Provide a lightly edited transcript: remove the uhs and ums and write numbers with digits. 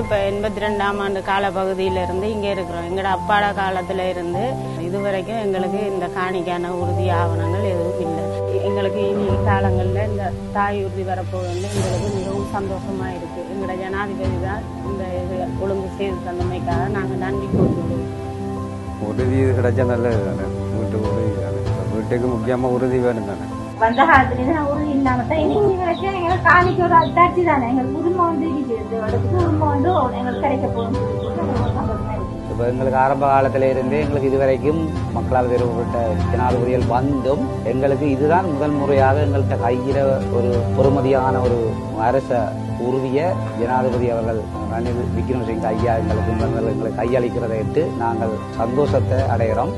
இப்போ 82ஆம் ஆண்டு காலப்பகுதியிலிருந்து இங்கே இருக்கிறோம். எங்களோட அப்பாட காலத்தில் இருந்து இதுவரைக்கும் எங்களுக்கு இந்த காணிக்கான உறுதி ஆவணங்கள் எதுவும் இல்லை. எங்களுக்கு இனி காலங்களில் இந்த தாய் உறுதி வரப்போகுதுன்னு எங்களுக்கு மிகவும் சந்தோஷமாக இருக்குது. எங்களோட ஜனாதிபதி தான் இந்த இது ஒழுங்கு செய்து தந்தமைக்காக நாங்கள் நன்றி கூறுகிறோம். உறுதி கிடைச்சா நல்லது தானே, வீட்டு உறுதி தானே, வீட்டுக்கு முக்கியமாக உறுதி வேணும் தானே. வந்த காலத்துல உறுதி இல்லாம தான் இனி வச்சு எங்களுக்கு காணிக்கு ஒரு அத்தாட்சி தானே, எங்களுக்கு உரிமை வந்து உரிமை வந்து எங்களுக்கு கிடைக்க போகும். இப்போ எங்களுக்கு ஆரம்ப காலத்தில் இருந்தே எங்களுக்கு இதுவரைக்கும் மக்களால் தெரிவிக்கப்பட்ட ஜனாதிபதிகள் வந்தும் எங்களுக்கு இதுதான் முதல் முறையாக எங்கள்கிட்ட கையில ஒரு பொறுமதியான ஒரு அரச உறுதிய ஜனாதிபதி அவர்கள் ரணில் விக்ரமசிங்க ஐயா எங்களுக்கு கையளிக்கிறதை இட்டு நாங்கள் சந்தோஷத்தை அடைகிறோம்.